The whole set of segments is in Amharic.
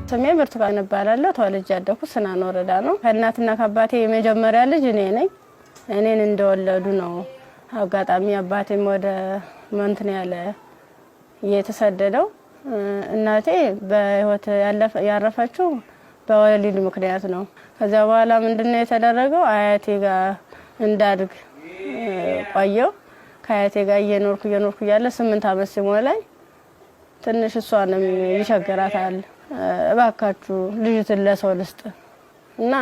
ስሜ ብርቱካን እባላለሁ። ተወልጄ ያደኩት ስናን ወረዳ ነው። ከእናትና ከአባቴ የመጀመሪያ ልጅ እኔ ነኝ። እኔን እንደወለዱ ነው አጋጣሚ አባቴም ወደ መንትን ያለ የተሰደደው። እናቴ በህይወት ያረፈችው በወሊድ ምክንያት ነው። ከዛ በኋላ ምንድነው የተደረገው? አያቴ ጋር እንዳድግ ቆየው። ከአያቴ ጋር እየኖርኩ ያለ 8 አመት ሲሞላኝ ትንሽ እሷንም ይቸግራታል። እባካችሁ ልጅትን ለሰው ልስጥ እና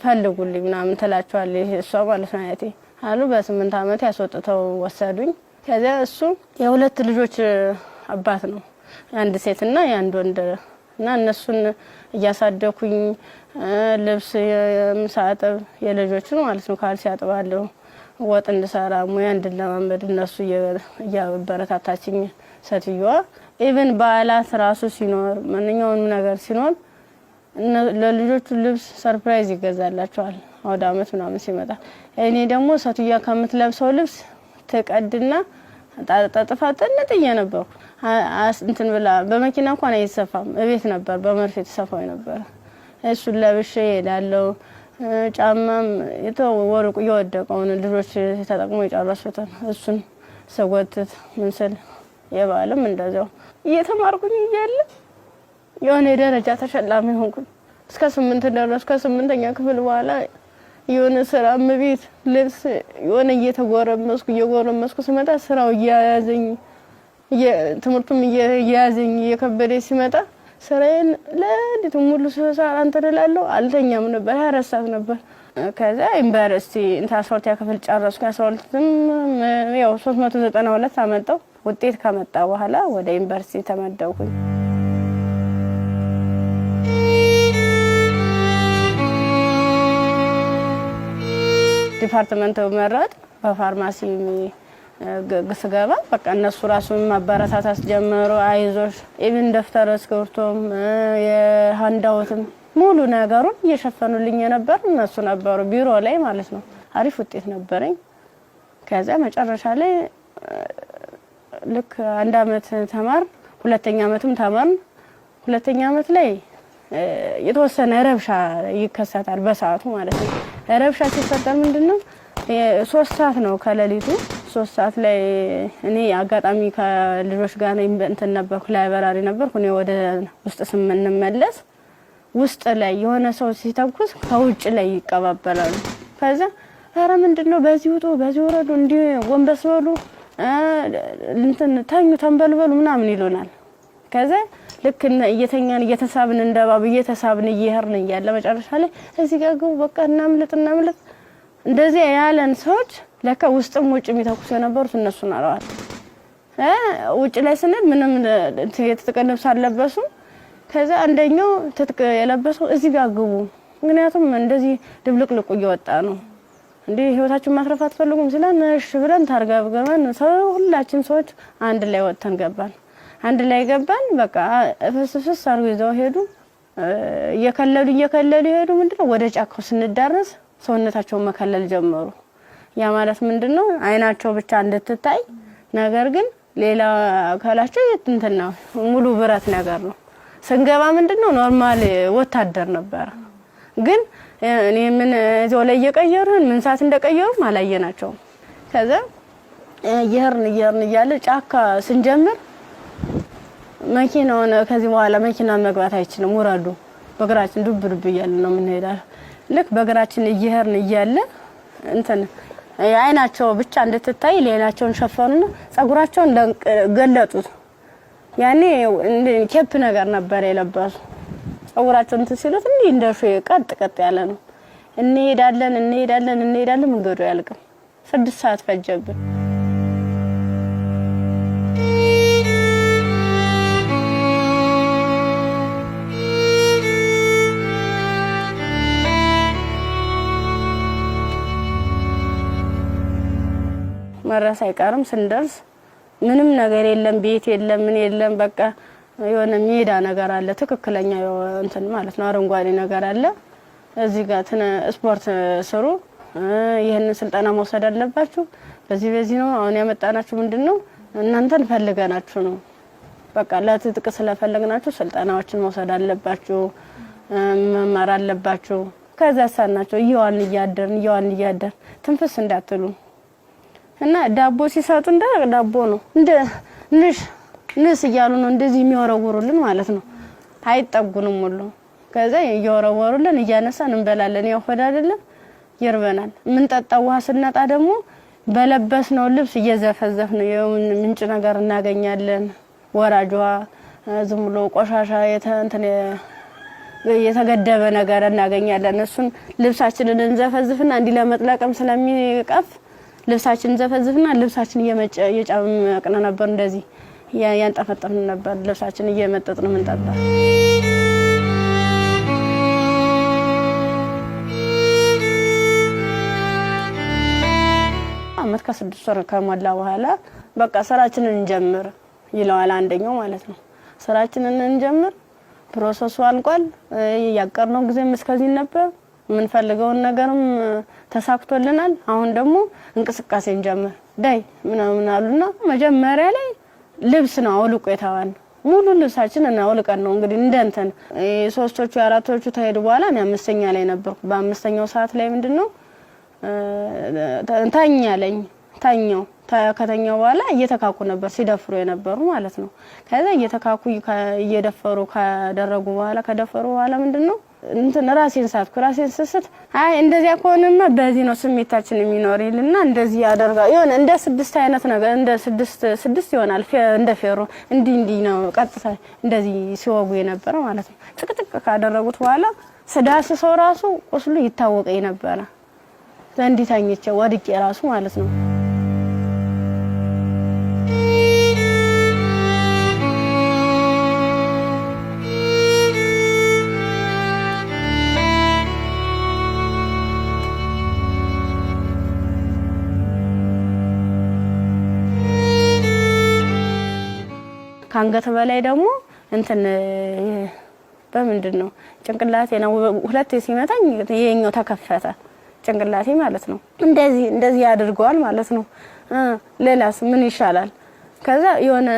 ፈልጉልኝ ምናምን ትላቸዋለች እሷ ማለት ነው አያቴ አሉ። በ8 አመት ያስወጥተው ወሰዱኝ። ከዛ እሱ የሁለት ልጆች አባት ነው፣ አንድ ሴትና አንድ ወንድ እና እነሱን እያሳደኩኝ ልብስ የምሳጠብ የልጆችን ማለት ነው ካልሲ ያጥባለሁ፣ ወጥ እንድሰራ ሙያ እንድለማመድ እነሱ እያበረታታችኝ ሴትዮዋ ኢቭን በዓላት ራሱ ሲኖር ማንኛውንም ነገር ሲኖር ለልጆቹ ልብስ ሰርፕራይዝ ይገዛላቸዋል አውደ አመት ምናምን ሲመጣ። እኔ ደግሞ ሴትዮዋ ከምትለብሰው ልብስ ተቀድና ጣጣጣፋ ጥንጥዬ ነበርኩ። እንትን ብላ በመኪና እንኳን አይሰፋም፣ እቤት ነበር በመርፌ ተሰፋው ነበር። እሱን ለብሼ ሄዳለሁ። ጫማም የተወረቁ የወደቀውን ልጆች ተጠቅመው የጨረሱትን እሱን ሰወትት ምን ስል የባለም እንደዛው እየተማርኩኝ እያለ የሆነ ደረጃ ተሸላሚ ሆንኩኝ። እስከ 8 ደረስኩ። ከ8ኛ ክፍል በኋላ የሆነ ስራ ምቢት ልብስ የሆነ እየጎረመስኩ ስመጣ ስራው እያያዘኝ ትምህርቱም እያያዘኝ እየከበደ ሲመጣ ስራዬን ለዲቱ ሙሉ ሰዓት አንተደላለሁ አልተኛም ነበር፣ 24 ሰዓት ነበር። ከዛ ዩኒቨርሲቲ እንታ 12ኛ ክፍል ጨረስኩ። 12ም ያው 392 አመጣው። ውጤት ከመጣ በኋላ ወደ ዩኒቨርሲቲ ተመደብኩኝ። ዲፓርትመንት መረጥ በፋርማሲ ግስገባ በቃ እነሱ ራሱን ማበረታታት ጀመሩ። አይዞሽ ኢቭን ደፍተር እስክሪብቶም የሃንዳውትም ሙሉ ነገሩን እየሸፈኑልኝ ነበር እነሱ ነበሩ ቢሮ ላይ ማለት ነው። አሪፍ ውጤት ነበረኝ። ከዛ መጨረሻ ላይ ልክ 1 አመት ተማር፣ 2ኛ አመትም ተማር። 2ኛ አመት ላይ የተወሰነ ረብሻ ይከሰታል በሰዓቱ ማለት ነው። ረብሻ ሲፈጠር ምንድነው 3 ሰዓት ነው ከሌሊቱ 3 ሰዓት ላይ እኔ አጋጣሚ ከልጆች ጋር እንትን ነበርኩ፣ ላይብራሪ ነበርኩ። እኔ ወደ ውስጥ ስንመለስ ውስጥ ላይ የሆነ ሰው ሲተኩስ ከውጭ ላይ ይቀባበላሉ። ከዛ ኧረ ምንድነው በዚህ ውጡ በዚህ ወረዱ እንዲ ወንበስ በሉ እንትን ተኙ ተንበልበሉ ምናምን ይሉናል። ከዛ ልክ እየተኛን እየተሳብን እንደባብ እየተሳብን እየሄርን እያለ መጨረሻ ላይ እዚህ ጋር ግቡ በቃ እናምልጥ እንደዚህ ያለን ሰዎች ለካ ውስጥም ውጭ የሚተኩስ የነበሩት እነሱ ናቸው። ውጭ ላይ ስንል ምንም የተተቀለብስ አለበሱ። ከዛ አንደኛው ትጥቅ የለበሰው እዚህ ጋር ግቡ፣ ምክንያቱም እንደዚህ ድብልቅልቁ እየወጣ ነው እንዴ ህይወታችን ማትረፍ አትፈልጉም ሲለን እሺ ብለን ታርጋብገባን ሁላችን ሰዎች አንድ ላይ ወጥተን ገባን። አንድ ላይ ገባን። በቃ ፍስፍስ አርገው ይዘው ሄዱ። እየከለሉ ሄዱ። ምንድነው ወደ ጫካው ስንዳረስ ሰውነታቸውን መከለል ጀመሩ። ያ ማለት ምንድነው አይናቸው ብቻ እንድትታይ ነገር ግን ሌላ አካላቸው እንትና ሙሉ ብረት ነገር ነው። ስንገባ ምንድነው ኖርማል ወታደር ነበር። ግን እኔ ምን እዛው ላይ እየቀየሩን ምን ሰዓት እንደቀየሩ ማላየናቸው። ከዛ እየሄርን እያለ ጫካ ስንጀምር መኪናውን ከዚህ በኋላ መኪና መግባት አይችልም ወራዱ በእግራችን ዱብ እያለ ነው የምንሄዳው። ልክ በእግራችን እየሄርን እያለ እንትን አይናቸው ብቻ እንድትታይ ሌላቸውን ሸፈኑና ጸጉራቸውን ገለጡት። ያኔ ኬፕ ነገር ነበር የለበሱ። ጸጉራቸውን ሲሉት እንዴ እንደሹ ቀጥ ያለ ነው። እንሄዳለን መንገዱ ያልቅም። 6 ሰዓት ፈጀብን። መረስ አይቀርም። ስንደርስ ምንም ነገር የለም፣ ቤት የለም፣ ምን የለም። በቃ የሆነ ሜዳ ነገር አለ፣ ትክክለኛ እንትን ማለት ነው አረንጓዴ ነገር አለ። እዚህ ጋር ስፖርት ስሩ፣ ይሄንን ስልጠና መውሰድ አለባችሁ፣ በዚህ ነው አሁን ያመጣናችሁ ምንድነው እናንተን ፈልገናችሁ ነው በቃ ለትጥቅ ስለፈለግናችሁ ስልጠናዎችን መውሰድ አለባችሁ መማር አለባችሁ ከዛ ሳናቸው ይዋን እያደር ትንፍስ እንዳትሉ እና ዳቦ ሲሰጡ እንደ ዳቦ ነው እንደ ንስ እያሉ ነው እንደዚህ የሚወረውሩልን ማለት ነው አይጠጉንም ሁሉ ከዛ እየወረወሩልን እያነሳን እንበላለን ያው ሆድ አይደለም ይርበናል ምን ጠጣው ውሃ ስናጣ ደግሞ በለበስነው ልብስ እየዘፈዘፍን ምንጭ ነገር እናገኛለን ወራጇ ዝም ብሎ ቆሻሻ የተገደበ ነገር እናገኛለን እሱን ልብሳችንን እንዘፈዝፍና እንዲ ለመጥለቅም ስለሚቀፍ ልብሳችንን ዘፈዝፍና ልብሳችን እየጫመቅን ነበር እንደዚህ ያንጠፈጠፍን ነበር ልብሳችን እየመጠጥን ምንጠጣ አመት ከ6 ወር ከሞላ በኋላ በቃ ስራችንን እንጀምር ይላል አንደኛው ማለት ነው ስራችንን እንጀምር ፕሮሰሱ አልቋል ያቀርነው ጊዜም እስከዚህ ነበር ምን ፈልገው ነገርም ተሳክቶልናል አሁን ደግሞ እንቅስቃሴ እንጀምር ዳይ ምናምን አሉና መጀመሪያ ላይ ልብስ ነው አውልቆ የታዋን ሙሉ ልብሳችንን አውልቀን ነው እንግዲህ እንደንተን ሶስቶቹ አራቶቹ ተሄዱ በኋላ እኔ አምስተኛ ላይ ነበርኩ በአምስተኛው ሰዓት ላይ ምንድነው ታኛው ከተኛው በኋላ እየተካኩ ነበር ሲደፍሩ የነበሩ ማለት ነው ከዛ እየተካኩ እየደፈሩ ካደረጉ በኋላ ከደፈሩ በኋላ ምንድነው እንትን ራሴን ስስት አይ እንደዚያ ከሆነማ በዚህ ነው ስሜታችን የሚኖርልና እንደዚህ ያደርጋ ይሆነ እንደ 6 አይነት ነገር እንደ 6 ይሆናል እንደ ፌሮ እንዲ ነው ቀጥታ እንደዚህ ሲወጉ የነበረ ማለት ነው ጥቅጥቅ ካደረጉት በኋላ ስዳስሰው ራሱ ቁስሉ ይታወቀኝ ነበር ዘንዲታኝቼ ወድቄ ራሱ ማለት ነው ካንገተ በላይ ደግሞ እንትን በምንድነው ጭንቅላቴ ነው ሁለት ሲመታኝ የኛው ተከፈተ ጭንቅላቴ ማለት ነው እንደዚህ ያድርገዋል ማለት ነው ሌላስ ምን ይሻላል ከዛ የሆነ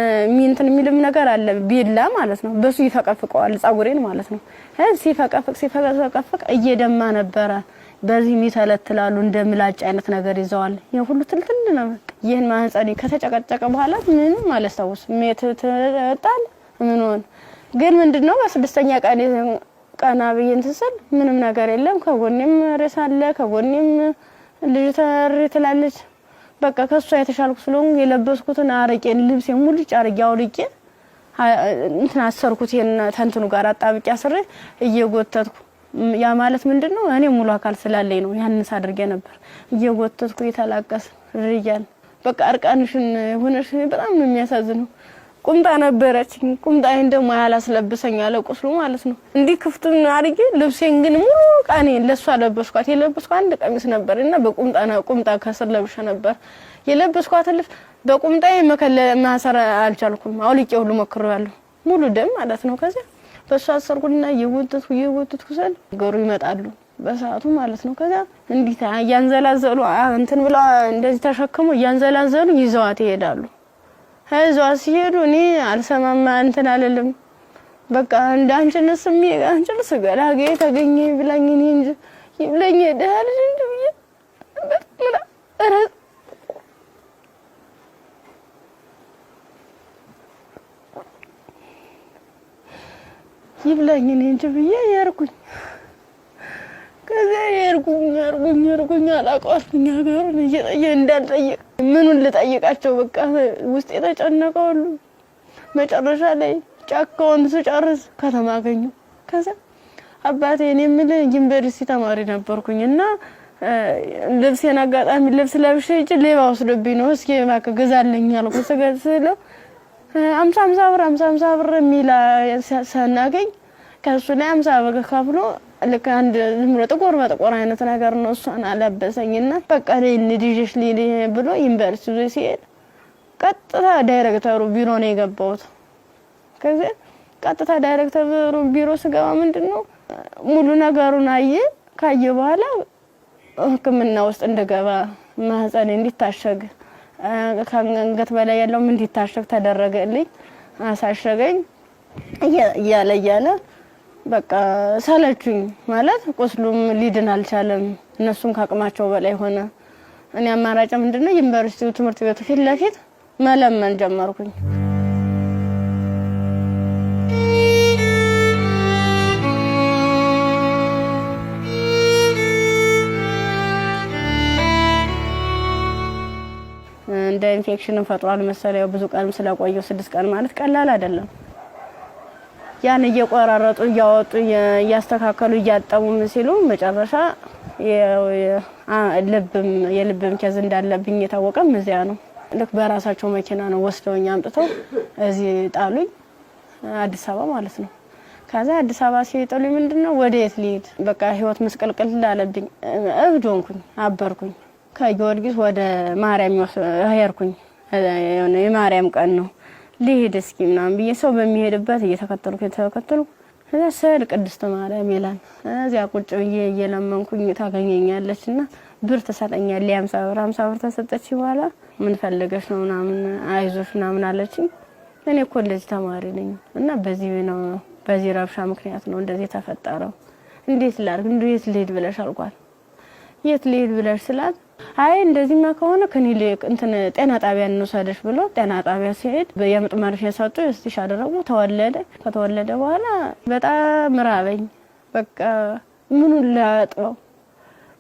እንትን የሚልም ነገር አለ ቢላ ማለት ነው በሱ ይፈቀፍቀዋል ጻጉሬን ማለት ነው ሲፈቀፍቅ እየደማ ነበረ በዚህ ሚተለትላሉ እንደምላጭ አይነት ነገር ይዘዋል የሁሉ ትልትል ነው ይሄን ማህፀኔ ከተጨቀጨቀ በኋላ ምን ማለት ነው ሜትታል ምንሆን ግን ምንድነው በስድስተኛ ቀና በየን ተሰል ምንም ነገር የለም ከጎኔም ረሳለ ከጎኔም ልጅ ተርትላለች በቃ ከሷ የተሻልኩ ስለሆነ የለበስኩትን አረቄን ልብሴን ሙሉ ጫርጋው ልቄ እንትን አሰርኩት ተንትኑ ጋር አጣብቂ አስረ እየጎተትኩ ያ ማለት ምንድነው እኔ ሙሉ አካል ስላለኝ ነው ያንስ አድርጌ ነበር እየጎተትኩ የተላቀስ ርያል በቃ አርቃንሽን ሆነሽ በጣም ነው የሚያሳዝነው ቁምጣ ነበረች ቁምጣዬን ደግሞ ያላስለብሰኝ አለ ቁስሉ ማለት ነው እንዲ ክፍቱን አርጌ ልብሴን ግን ሙሉ ቃኔ ለሷ ለበስኳት የለበስኳት አንድ ቀሚስ ነበርና ቁምጣ ከስር ለብሼ ነበር የለበስኳት ልፍ በቁምጣዬ ማሰር አልቻልኩም አውልቄ ሁሉ ሞክሬያለሁ ሙሉ ደም ማለት ነው ከዛ በሷ አሰርኩና የወጥቱ ሰል ገሩ ይመጣሉ በሰዓቱ ማለት ነው ከዛ እንዲታ ያንዘላዘሉ እንትን ብላ እንደዚህ ተሸክሙ ያንዘላዘሉ ይዘዋት ይሄዳሉ ሀይዟ ሲሄዱ እኔ አልሰማማ እንትን አለልም በቃ እንዳንችንስ አንችልስ ገላጌ ተገኘ ብላኝ እኔ እንጂ ይብለኝ ደህል እንዴ በጣም አረ ይብለኝ እኔ እንጂ ብዬ ያርኩኝ ከዛ ያርኩኝ አላቋርኩኝ ሀገሩን እየጠየ እንዳልጠየቅ ምኑን ልጠይቃቸው በቃ ውስጥ የተጨነቀው ሁሉ መጨረሻ ላይ ጫካውን ስጨርስ ከተማ አገኘሁ ከዛ አባቴ እኔ ምን ዩኒቨርሲቲ ተማሪ ነበርኩኝና ልብሴን አጋጣሚ ልብስ ለብሼ ሌባ ወስዶብኝ ነው እስኪ እባክህ ገዛልኝ አልኩት ስገዝለው 50 ብር ሚላ ሳናገኝ ከሱ ላይ 50 ብር ከፍሎ ለካ አንድ ዝምሮ ጥቁር አይነት ነገር ነው እሷን አለበሰኝና በቃ ለልጅሽ ብሎ ዩኒቨርሲቲ ሲሄድ ቀጥታ ዳይሬክተሩ ቢሮ ነው የገባሁት ከዛ ቀጥታ ዳይሬክተሩ ቢሮ ስገባ ምንድነው ሙሉ ነገሩን ካየ በኋላ ህክምና ውስጥ እንደገባ ማህፀኔ እንዲታሸግ ከአንገት በላይ ያለው እንዲታሸግ ተደረገልኝ አሳሸገኝ እያለ በቃ ሰለቹኝ ማለት ቁስሉም ሊድን አልቻለም እነሱም ካቅማቸው በላይ ሆነ እኔ አማራጭ ምንድነው ዩኒቨርሲቲው ትምህርት ቤቱ ፊት ለፊት መለመን ጀመርኩኝ እንደ ኢንፌክሽን ፈጥሯል መሰለኝ ብዙ ቀን ስለቆየው 6 ቀን ማለት ቀላል አይደለም ያን እየቆራረጡ ያወጡ ያስተካከሉ ያጣሙ ሲሉ መጨረሻ የልብም ከዝ እንዳለብኝ የታወቀም እዚያ ነው ልክ በራሳቸው መኪና ነው ወስደውኝ አምጥተው እዚህ ጣሉኝ አዲስ አበባ ማለት ነው ከዛ አዲስ አበባ ሲጥሉኝ ምንድነው ወዴት ልሂድ በቃ ህይወት መስቀልቅል እንዳለብኝ እብዶንኩኝ አበርኩኝ ከጊዮርጊስ ወደ ማርያም ሄርኩኝ የማርያም ቀን ነው ልሂድ እስኪ ምናምን ብዬ ሰው በሚሄድበት እየተከተልኩ እዛ ስል ቅድስት ማርያም ይላል እዚያ ቁጭ ብዬ እየለመንኩኝ ታገኘኛለችና ብር ተሰጠኛለች 50 ብር ተሰጠች በኋላ ምን ፈልገሽ ነው ምናምን አይዞሽ ምናምን አለችኝ እኔ ኮሌጅ ተማሪ ነኝ እና በዚህ ረብሻ ምክንያት ነው እንደዚህ ተፈጠረው እንዴት ላርግ እንዴት ልሂድ ብለሽ አልኳት የት ልሂድ ብለሽ ስላት አይ እንደዚህማ ከሆነ ከኒልክ እንትን ጤና ጣቢያ እንወሰደሽ ብሎ ጤና ጣቢያ ሲሄድ የምጥ መርፌ ሰጡ እስቲሽ አደረጉ ከተወለደ በኋላ በጣም ራበኝ በቃ ምኑን ላጥበው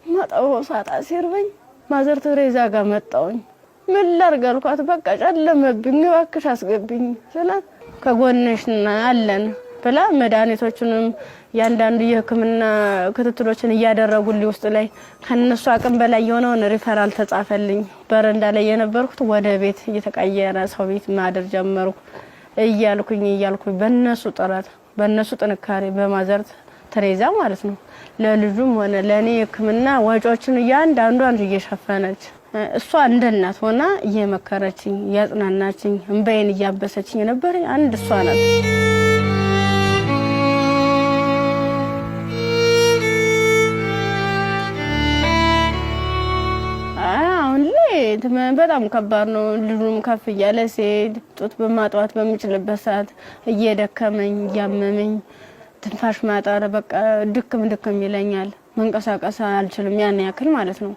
ማጣው ሳጣ ሲርበኝ ማዘር ተሬዛ ጋር መጣውኝ ምን ላርግ አልኳት በቃ ጨለመብኝ እባክሽ አስገብኝ ስላት ከጎንሽ አለን ብላ መድኃኒቶቹንም ያንዳንዱ የህክምና ክትትሎችን ያደረጉልኝ ውስጥ ላይ ከነሱ አቅም በላይ የሆነውን ሪፈራል ተጻፈልኝ በረንዳ ላይ የነበርኩት ወደ ቤት እየተቀየረ ሰው ቤት ማደር ጀመርኩ እያልኩኝ በእነሱ ጥረት በእነሱ ጥንካሬ በማዘር ተሬዛ ማለት ነው ለልጁም ሆነ ለኔ ህክምና ወጪዎችን ያንዳንዷን እየሸፈነች እሷ እንደ እናት ሆና እየመከረችኝ ያጽናናችኝ እንባዬን እያበሰችኝ ነበር አንድ እሷ ናት በጣም ከባድ ነው ልጁም ከፍ ያለ ሲሄድ ጡት በማጥዋት በሚችልበት ሰዓት እየደከመኝ ያመመኝ ትንፋሽ ማጣር በቃ ድክም ይለኛል መንቀሳቀስ አልችልም ያን ያክል ማለት ነው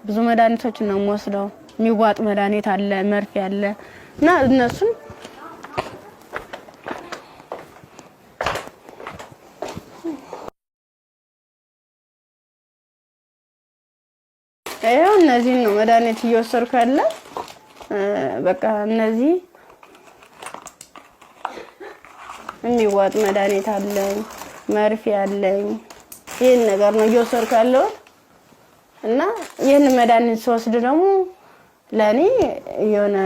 ብዙ መድኃኒቶች ነው የምወስደው የሚዋጥ መድኃኒት አለ መርፌ አለ እና እነሱን እነዚህ ነው መድኃኒት እየወሰድኩ ያለ በቃ እነዚህ የሚዋጥ መድኃኒት አለኝ መርፌ አለኝ ይሄን ነገር ነው እየወሰድኩ ያለው እና ይሄን መድኃኒት ወስድ ደግሞ ለኔ የሆነ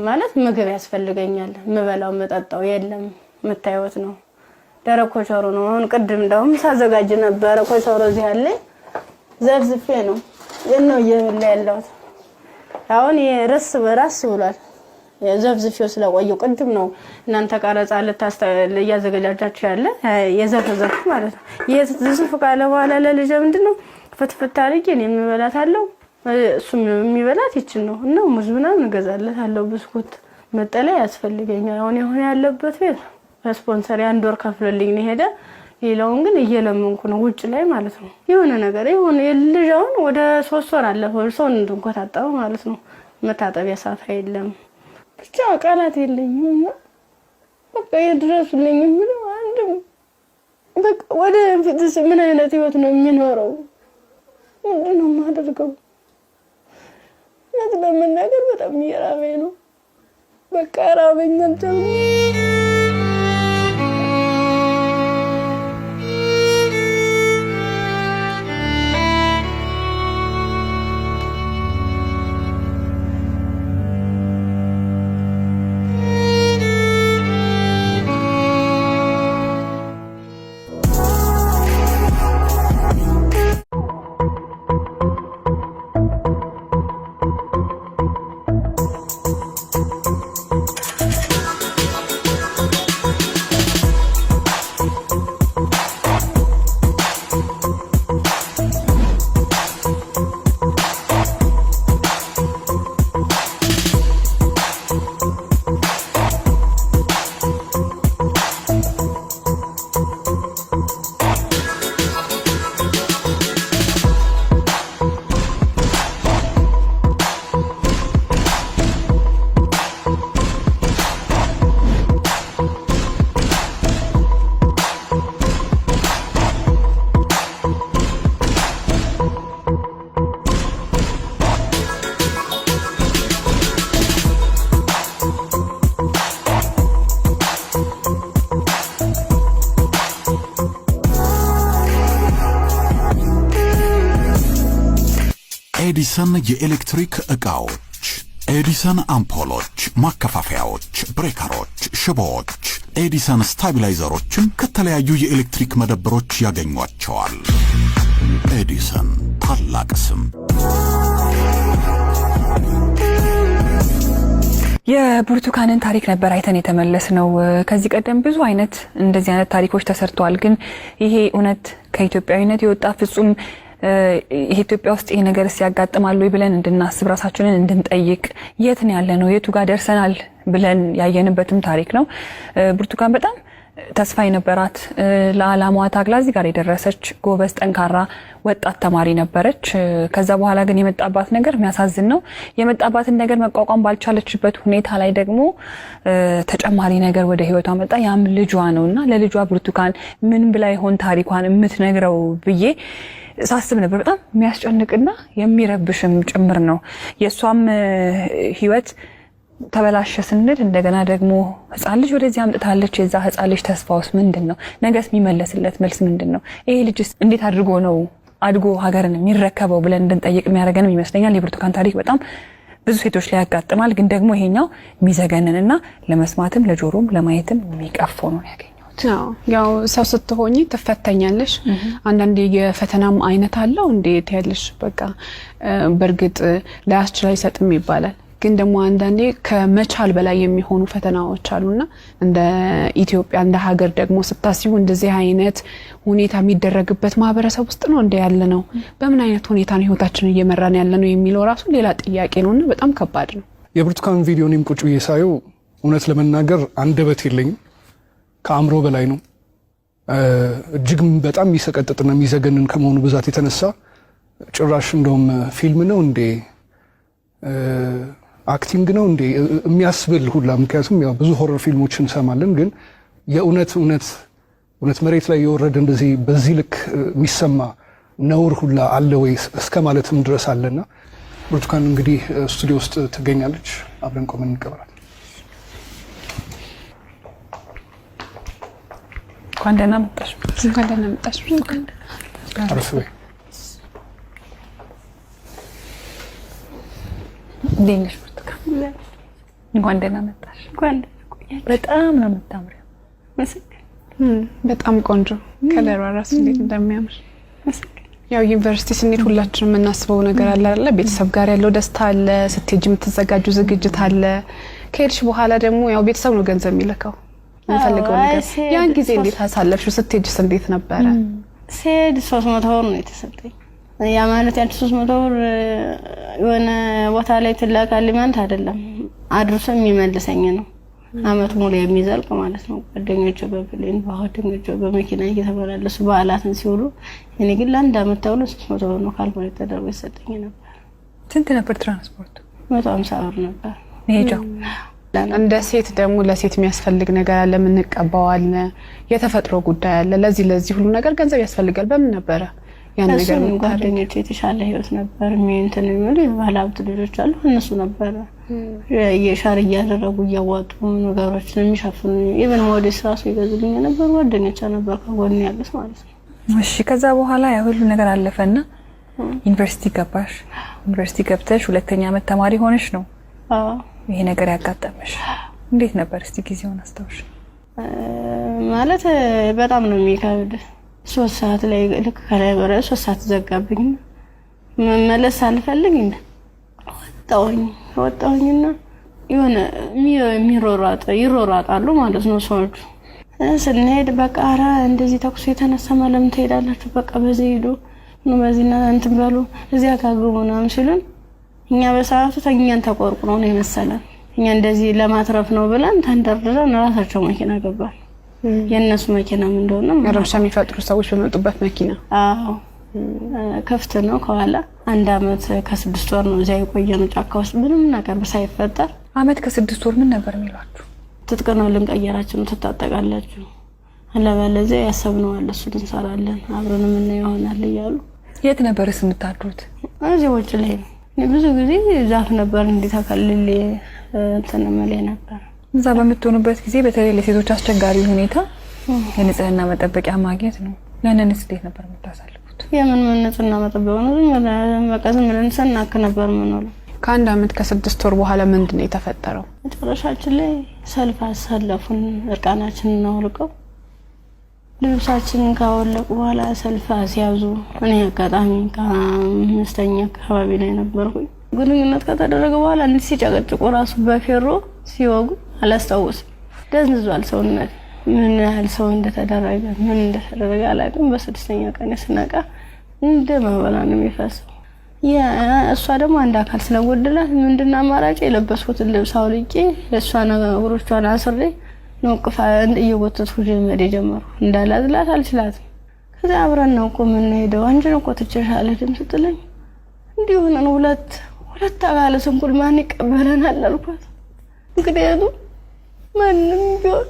ማለት ምግብ ያስፈልገኛል ምበላው መጠጣው የለም መታየት ነው ደረቅ ኮቾሮ ነው አሁን ቅድም እንደውም ሳዘጋጅ ነበር ኮቾሮ እዚህ አለ ዘፍዝፌ ነው የነው ያለው አሁን የራስ በራስ ብሏል የዘፍዝፌው ስለቆየው ቅድም ነው እናንተ ቀረጻ ያዘጋጃችሁ ያለ የዘፈዘፍ ማለት ነው የዘፍዝፍ ካለ በኋላ ለልጅ ምንድነው ፍትፍት አድርጌ ነው የምበላታለው እሱም የሚበላት ይችል ነው እና ሙዝ ምናምን ገዛለታለው ብስኩት መጠለያ ያስፈልገኛል አሁን ያለበት ቤት ስፖንሰር አንድ ወር ከፍሎልኝ ነው ሄደ ሌላውን ግን እየለመንኩ ነው ውጭ ላይ ማለት ነው የሆነ ነገር የሆነ የልጅውን ወደ 3 ወር አለፈው ሰው እንድንቆጣጣው ማለት ነው መታጠቢያ ሰዓት አይደለም ብቻ ቃላት የለኝም በቃ የድረሱልኝ ምን አንድም በቃ ወደ ፊትስ ምን አይነት ህይወት ነው የሚኖረው ምንድነው ማደርገው ለምን ነገር በጣም ይራበኝ ነው በቃ ራበኝ እንትን ኤዲሰን የኤሌክትሪክ ዕቃዎች፣ ኤዲሰን አምፖሎች፣ ማከፋፈያዎች፣ ብሬከሮች፣ ሽቦዎች፣ ኤዲሰን ስታቢላይዘሮችን ከተለያዩ የኤሌክትሪክ መደብሮች ያገኟቸዋል። ኤዲሰን ታላቅ ስም። የብርቱካንን ታሪክ ነበር አይተን የተመለስነው። ከዚህ ቀደም ብዙ አይነት እንደዚህ አይነት ታሪኮች ተሰርተዋል። ግን ይሄ እውነት ከኢትዮጵያዊነት የወጣ ፍጹም ኢትዮጵያ ውስጥ ይሄ ነገር ሲያጋጥማሉ ብለን እንድናስብ ራሳችንን እንድንጠይቅ የት ነው ያለነው የቱ ጋር ደርሰናል ብለን ያየንበትም ታሪክ ነው። ብርቱካን በጣም ተስፋ የነበራት ለዓላማዋ ታግላ እዚህ ጋር የደረሰች ጎበዝ ጠንካራ ወጣት ተማሪ ነበረች። ከዛ በኋላ ግን የመጣባት ነገር የሚያሳዝን ነው። የመጣባትን ነገር መቋቋም ባልቻለችበት ሁኔታ ላይ ደግሞ ተጨማሪ ነገር ወደ ህይወቷ መጣ። ያም ልጇ ነውና ለልጇ ብርቱካን ምን ብላ ይሆን ታሪኳን የምትነግረው ብዬ ሳስብ ነበር። በጣም የሚያስጨንቅና የሚረብሽም ጭምር ነው። የሷም ህይወት ተበላሸ ስንል እንደገና ደግሞ ህፃን ልጅ ወደዚህ አምጥታለች። የዛ ህፃን ልጅ ተስፋውስ ምንድነው? ነገስ የሚመለስለት መልስ ምንድነው? ይሄ ልጅስ እንዴት አድርጎ ነው አድጎ ሀገርን የሚረከበው ብለን እንድንጠይቅ የሚያደርገንም ይመስለኛል። የብርቱካን ታሪክ በጣም ብዙ ሴቶች ላይ ያጋጥማል። ግን ደግሞ ይሄኛው የሚዘገንንና ለመስማትም ለጆሮም ለማየትም የሚቀፈው ነው ያገኘው። ያው ሰው ስትሆኚ ትፈተኛለሽ። አንዳንዴ የፈተናም አይነት አለው እንዴት ያለሽ በቃ በርግጥ ላያስችል አይሰጥም ይባላል። ግን ደግሞ አንዳንዴ ከመቻል በላይ የሚሆኑ ፈተናዎች አሉና እንደ ኢትዮጵያ እንደ ሀገር ደግሞ ስታስቡ እንደዚህ አይነት ሁኔታ የሚደረግበት ማህበረሰብ ውስጥ ነው እንደ ያለ ነው። በምን አይነት ሁኔታ ነው ህይወታችንን እየመራን ያለ ነው የሚለው ራሱ ሌላ ጥያቄ ነውና በጣም ከባድ ነው። የብርቱካን ቪዲዮንም ቁጭ ብዬ ሳየው እውነት ለመናገር አንደበት የለኝም። ከአእምሮ በላይ ነው። እጅግ በጣም የሚሰቀጥጥና የሚዘገንን ከመሆኑ ብዛት የተነሳ ጭራሽ እንደውም ፊልም ነው እንዴ አክቲንግ ነው እንዴ የሚያስብል ሁላ። ምክንያቱም ያው ብዙ ሆረር ፊልሞችን እንሰማለን፣ ግን የእውነት መሬት ላይ የወረደ እንደዚህ በዚህ ልክ የሚሰማ ነውር ሁላ አለ ወይ እስከ ማለትም ድረስ አለና ብርቱካን እንግዲህ ስቱዲዮ ውስጥ ትገኛለች። አብረን ቆመን እንቀበላለን። እንኳን ደህና መጣሽ። እንኳን ደህና መጣሽ። አረፍ በይ። እንዴት ነሽ ብርቱካን? እንኳን ደህና መጣሽ። በጣም ነው የምታምሪው። በጣም ቆንጆ ከለሯ ራሱ እንዴት እንደሚያምር። ያው ዩኒቨርሲቲ ስንሄድ ሁላችንም የምናስበው ነገር አለ አይደል? ቤተሰብ ጋር ያለው ደስታ አለ፣ ስትሄጂ የምትዘጋጁ ዝግጅት አለ። ከሄድሽ በኋላ ደግሞ ያው ቤተሰብ ነው ገንዘብ የሚልከው የምፈልገው ነገር። ያን ጊዜ እንዴት አሳለፍሽው? ስትሄጂስ እንዴት ነበረ? ስሄድ 300 ብር ነው የተሰጠኝ። ያ ማለት ያን 300 ብር የሆነ ቦታ ላይ ትላካል ማለት አይደለም፣ አድርሶ የሚመልሰኝ ነው። አመት ሙሉ የሚዘልቅ ማለት ነው። ጓደኞቼ በፕሌን ጓደኞቼ በመኪና እየተመላለሱ በዓላትን ሲውሉ እኔ ግን ለአንድ አመት ተብሎ 300 ብር ነው ካልኩሌት ተደርጎ የሰጠኝ ነበር። ስንት ነበር ትራንስፖርት? 150 ብር ነበር ሄጃው። እንደ ሴት ደግሞ ለሴት የሚያስፈልግ ነገር አለ፣ ምን እንቀባዋል፣ የተፈጥሮ ጉዳይ አለ። ለዚህ ሁሉ ነገር ገንዘብ ያስፈልጋል። በምን ነበር ያን ነገር? ጓደኞቼ የተሻለ ህይወት ነበር እንትን የሚሉ ባለሀብት ልጆች አሉ። እነሱ ነበር የሻር እያደረጉ እያዋጡ ነገሮችን የሚሸፍኑ ኢቭን ሞዴስ ራሱ ይገዙልኝ ነበር። ጓደኞቼ ነበር ከጎን ያሉት ማለት ነው። እሺ ከዛ በኋላ ያ ሁሉ ነገር አለፈና ዩኒቨርሲቲ ገባሽ። ዩኒቨርሲቲ ገብተሽ ሁለተኛ ዓመት ተማሪ ሆነሽ ነው ይሄ ነገር ያጋጠመሽ። እንዴት ነበር እስቲ ጊዜውን አስታውሽ? ማለት በጣም ነው የሚከብድ። 3 ሰዓት ላይ ልክ ከላይ ወረ 3 ሰዓት ዘጋብኝ። መመለስ አልፈልግ እንደ ወጣሁኝና የሆነ ይሮራጣሉ ማለት ነው ሰዎቹ። ስንሄድ በቃ ኧረ እንደዚህ ተኩስ የተነሳ ማለም ትሄዳላችሁ፣ በቃ በዚህ ሄዱ ነው በዚህና እንትን በሉ እዚያ ካግቡ ምናምን ሲሉን እኛ በሰዓቱ ተኛን ተቆርቁረው ነው የመሰለን። እኛ እንደዚህ ለማትረፍ ነው ብለን ተንደርድረን ራሳቸው መኪና ገባል። የነሱ መኪና ምን እንደሆነ ረብሻ የሚፈጥሩ ሰዎች በመጡበት መኪና። አዎ ከፍት ነው ከኋላ። 1 አመት ከ6 ወር ነው እዚያ የቆየነው ጫካ ውስጥ ምንም ነገር ሳይፈጠር። አመት ከ6 ወር ምን ነበር የሚሏችሁ? ትጥቅ ነው ልንቀየራችሁ ነው ትታጠቃላችሁ፣ አለበለዚያ ያሰብነው አለ እሱ እንሰራለን አብረን ምን ይሆናል እያሉ። የት ነበርስ የምታድሩት? እዚህ ውጭ ላይ ነው። ብዙ ጊዜ ዛፍ ነበር እንዲታከልል ተነመለ ነበር። እዛ በመጥቶኑበት ጊዜ በተለይ ለሴቶች አስቸጋሪ ሁኔታ የንጽህና መጠበቂያ ማግኘት ነው። ያንንስ እንዴት ነበር የምታሳልፉት? የነበሩት? የምን ንጽህና መጠበቅ ነው? በቃ ዝም ብለን ስናክ ነበር የምንውለው። ከ1 ዓመት ከ6 ወር በኋላ ምንድነው የተፈጠረው? መጨረሻችን ላይ ሰልፍ አሳለፉን። እርቃናችንን አውልቀው ልብሳችንን ካወለቁ በኋላ ሰልፍ አስያዙ። እኔ አጋጣሚ ከ5ኛ አካባቢ ላይ ነበርኩኝ። ግንኙነት ከተደረገ በኋላ እንዲህ ሲጨቀጭቁ ራሱ በፌሮ ሲወጉ አላስታውስም። ደንዝዟል ሰውነት። ምን ያህል ሰው እንደተደረገ ምን እንደተደረገ አላውቅም። በ6ኛ ቀን ስነቃ እንደ ማበላ ነው የሚፈሰው። እሷ ደግሞ አንድ አካል ስለጎደላት ምንድነው አማራጭ? የለበስኩትን ልብስ አውልቄ ለሷ ነገሮቿን አስሬ ነውቅፋ እየወተትኩ ጀመር ጀመሩ። እንዳላዝላት አልችላትም። ከዛ አብረን ነው እኮ የምንሄደው። አንቺ ነው እኮ ትችላለሽ ስትለኝ እንዲህ ሆነን ሁለት አባለ ስንኩል ማን ይቀበለናል አልኳት። ምክንያቱም ማንም ቢሆን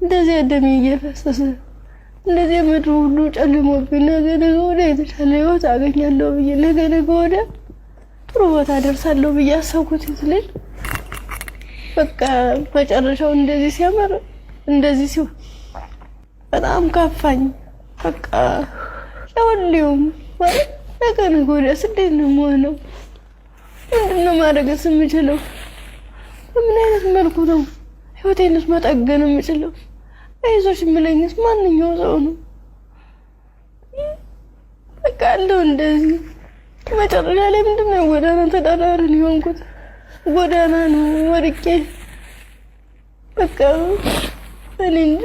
እንደዚህ ደም እየፈሰሰ እንደዚህ ምድሩ ሁሉ ጨልሞብኝ ነገ ወዲያ የተሻለ ህይወት አገኛለሁ ብዬ ነገ ወዲያ ጥሩ ቦታ ደርሳለሁ ብዬ አሰብኩት ልጅ በቃ መጨረሻው እንደዚህ ሲያመር እንደዚህ ሲሆን በጣም ከፋኝ። በቃ ለሁሉም ማለት ነገ ወዲያ እንዴት ነው የምሆነው? ምንድነው ማድረግስ የምችለው? በምን አይነት መልኩ ነው ህይወቴንስ መጠገን የምችለው? አይዞሽ የምለኝስ ማንኛው ሰው ነው? በቃ አለው እንደዚህ መጨረሻ ላይ ምንድነው ጎዳና ተዳዳሪ የሆንኩት? ጎዳና ነው ወድቄ በቃ እኔ እንጂ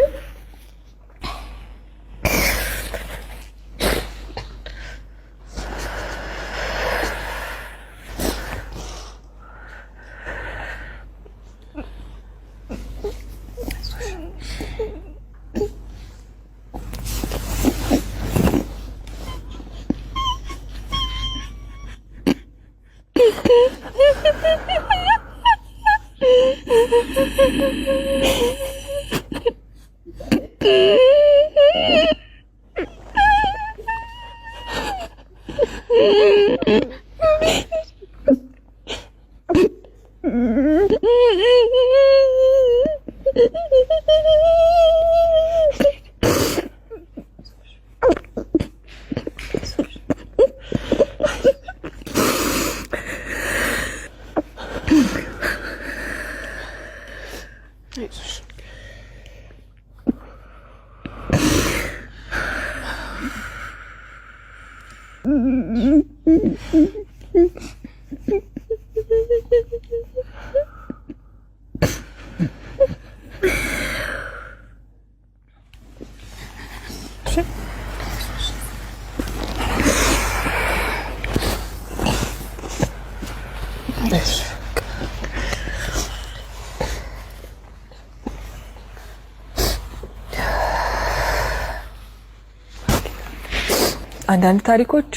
አንዳንድ ታሪኮች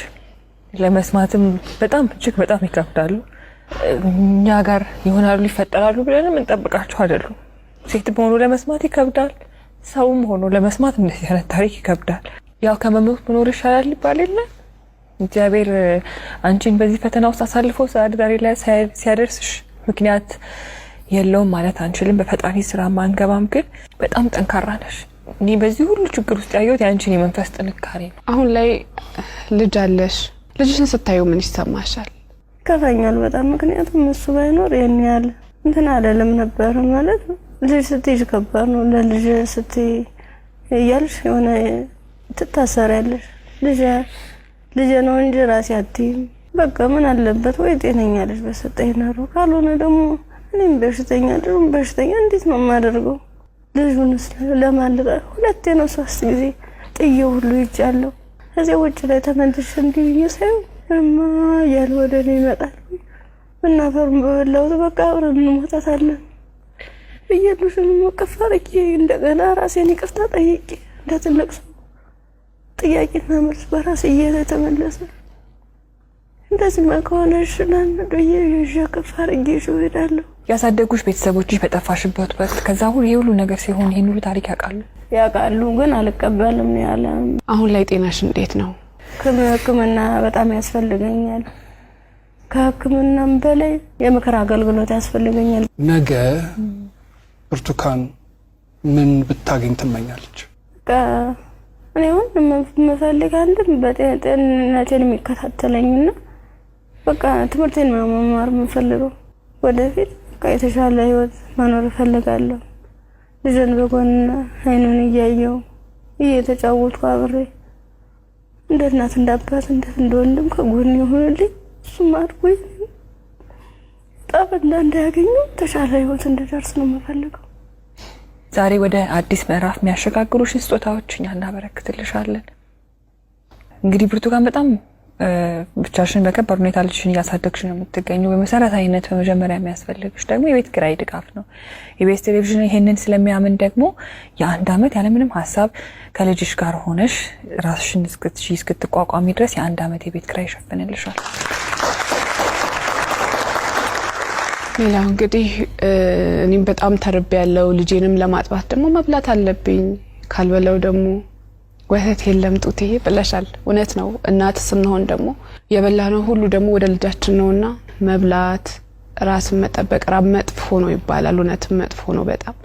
ለመስማትም በጣም እጅግ በጣም ይከብዳሉ። እኛ ጋር ይሆናሉ ይፈጠራሉ ብለንም እንጠብቃቸው አይደሉም። ሴት ሆኖ ለመስማት ይከብዳል፣ ሰውም ሆኖ ለመስማት እንደዚህ አይነት ታሪክ ይከብዳል። ያው ከመሞት መኖር ይሻላል ይባል የለ። እግዚአብሔር አንቺን በዚህ ፈተና ውስጥ አሳልፎ ዛሬ ላይ ሲያደርስሽ ምክንያት የለውም ማለት አንችልም። በፈጣሪ ስራ ማንገባም፣ ግን በጣም ጠንካራ ነሽ። እኔ በዚህ ሁሉ ችግር ውስጥ ያየሁት ያንቺን የመንፈስ ጥንካሬ ነው። አሁን ላይ ልጅ አለሽ። ልጅሽን ስታዩ ምን ይሰማሻል? ከፋኛል በጣም። ምክንያቱም እሱ ባይኖር የኔ ያለ እንትን አይደለም ነበር ማለት ልጅ ስትይዥ ከባድ ነው። ለልጅ ስትይ እያልሽ የሆነ ትታሰሪያለሽ። ልጅ ነው እንጂ ራሴ አትይም። በቃ ምን አለበት ወይ ጤነኛ ልጅ በሰጠኝ ነው። ካልሆነ ደግሞ እኔም በሽተኛ እንዴት ነው የማደርገው? ልጁንስ ለማልቀ ሁለቴ ነው 3 ጊዜ ጥዬው ሁሉ ይጫለው። እዚህ ውጭ ላይ ተመልሼ እንዲህ ሳይው ያለ ወደ እኔ ይመጣል። እናፈሩን በበላው በቃ አብረን እንሞታታለን ብዬልሽም መቀፋረቂ እንደገና ራሴን ይቅርታ ጠይቄ እንደ ትልቅ ሰው ጥያቄና መልስ በራሴ እየተመለሰ እንደዚህ ከሆነ ሽናን ዶዬ ከፋረቂ እሄዳለሁ። ያሳደጉሽ ቤተሰቦችሽ በጠፋሽበት ወቅት ከዛ ሁሉ ነገር ሲሆን ይሄን ሁሉ ታሪክ ያውቃሉ፣ ግን አልቀበልም ነው ያለ። አሁን ላይ ጤናሽ እንዴት ነው? ሕክምና በጣም ያስፈልገኛል። ከሕክምናም በላይ የምክር አገልግሎት ያስፈልገኛል። ነገ ብርቱካን ምን ብታገኝ ትመኛለች? እኔ አሁን መፈልግ አንድም በጤንነቴን የሚከታተለኝና በቃ ትምህርቴን መማር የምፈልገው ወደፊት በቃ የተሻለ ህይወት መኖር እፈልጋለሁ። ልጅን በጎን አይኑን እያየው እየተጫወትኩ አብሬ እንደ እናት እንደ አባት እንደ ወንድም ከጎን ይሁንልኝ። እሱም አድጎኝ ጠብ እንዳያገኙ ተሻለ ህይወት እንድደርስ ነው የምፈልገው። ዛሬ ወደ አዲስ ምዕራፍ የሚያሸጋግሩሽ ስጦታዎች እኛ እናበረክትልሻለን። እንግዲህ ብርቱካን በጣም ብቻሽን በከባድ ሁኔታ ልጅሽን እያሳደግሽ ነው የምትገኙ። በመሰረታዊነት በመጀመሪያ የሚያስፈልግሽ ደግሞ የቤት ኪራይ ድጋፍ ነው። ኢቢኤስ ቴሌቪዥን ይሄንን ስለሚያምን ደግሞ የ1 አመት ያለምንም ሀሳብ ከልጅሽ ጋር ሆነሽ ራስሽን እስክትቋቋሚ ድረስ የ1 አመት የቤት ኪራይ ይሸፍንልሻል። ሌላው እንግዲህ እኔም በጣም ተርቤ ያለው ልጄንም ለማጥባት ደግሞ መብላት አለብኝ። ካልበለው ደግሞ ወተት የለም ጡቴ ብለሻል። እውነት ነው። እናት ስንሆን ደግሞ የበላነው ሁሉ ደግሞ ወደ ልጃችን ነውና መብላት ራስን መጠበቅ ራብ መጥፎ ነው ይባላል። እውነትም መጥፎ ነው በጣም።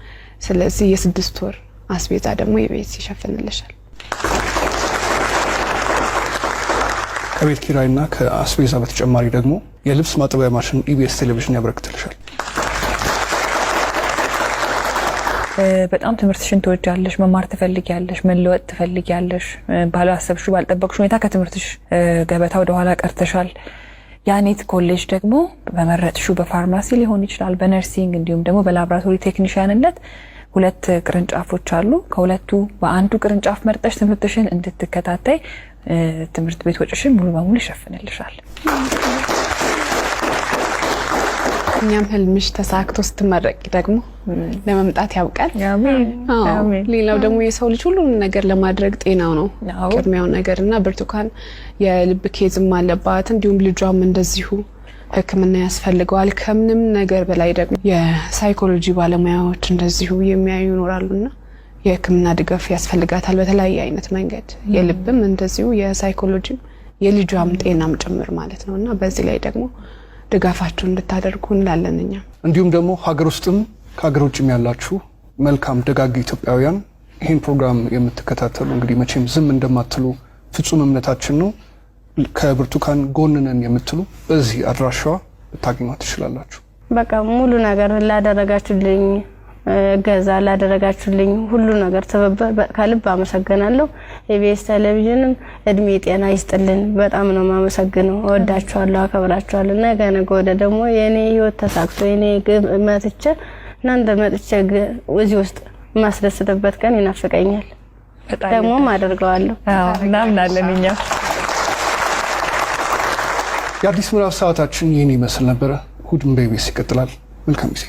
ስለዚህ የ6 ወር አስቤዛ ደግሞ የቤት ይሸፍንልሻል። ከቤት ኪራይና ከአስቤዛ በተጨማሪ ደግሞ የልብስ ማጠቢያ ማሽን ኢቢኤስ ቴሌቪዥን ያበረክትልሻል። በጣም ትምህርትሽን ትወጃለሽ፣ መማር ትፈልጊያለሽ፣ መለወጥ ትፈልጊያለሽ። ባላሰብሽው ባልጠበቅሽው ሁኔታ ከትምህርትሽ ገበታ ወደ ኋላ ቀርተሻል። ያኔት ኮሌጅ ደግሞ በመረጥሽው በፋርማሲ ሊሆን ይችላል፣ በነርሲንግ እንዲሁም ደግሞ በላብራቶሪ ቴክኒሻንነት 2 ቅርንጫፎች አሉ። ከሁለቱ በአንዱ ቅርንጫፍ መርጠሽ ትምህርትሽን እንድትከታተይ ትምህርት ቤት ወጪሽን ሙሉ በሙሉ ይሸፍንልሻል። እኛም ህልምሽ ተሳክቶ ስትመረቂ ደግሞ ለመምጣት ያብቃል። አሜን። ሌላው ደግሞ የሰው ልጅ ሁሉ ነገር ለማድረግ ጤናው ነው ቅድሚያው ነገርና ብርቱካን የልብ ኬዝም አለባት። እንዲሁም ልጇም እንደዚሁ ሕክምና ያስፈልገዋል። ከምንም ነገር በላይ ደግሞ የሳይኮሎጂ ባለሙያዎች እንደዚሁ የሚያዩ ይኖራሉና የሕክምና ድጋፍ ያስፈልጋታል በተለያየ አይነት መንገድ። የልብም እንደዚሁ የሳይኮሎጂም የልጇም ጤናም ጭምር ማለት ነውና በዚህ ላይ ደግሞ ድጋፋችሁን እንድታደርጉ እንላለን። እኛ እንዲሁም ደግሞ ሀገር ውስጥም ከሀገር ውጭም ያላችሁ መልካም ደጋግ ኢትዮጵያውያን ይህን ፕሮግራም የምትከታተሉ እንግዲህ መቼም ዝም እንደማትሉ ፍጹም እምነታችን ነው። ከብርቱካን ጎን ነን የምትሉ በዚህ አድራሻዋ ልታገኟት ትችላላችሁ። በቃ ሙሉ ነገር ላደረጋችሁልኝ ገዛ ላደረጋችሁልኝ ሁሉ ነገር ተበበ ከልብ አመሰግናለሁ። ኢቢኤስ ቴሌቪዥንም እድሜ ጤና ይስጥልን። በጣም ነው ማመሰግነው። እወዳችኋለሁ፣ አከብራችኋለሁ። ነገ ወደ ደግሞ የኔ ህይወት ተሳክቶ የኔ መጥቼ እናንተ መጥቼ እዚህ ውስጥ ማስደስተበት ቀን ይናፍቀኛል። ደግሞም አደርገዋለሁ። እናምናለን እኛ። የአዲስ ምዕራፍ ሰዓታችን ይህን ይመስል ነበረ። እሑድም በኢቢኤስ ይቀጥላል። መልካም ጊዜ።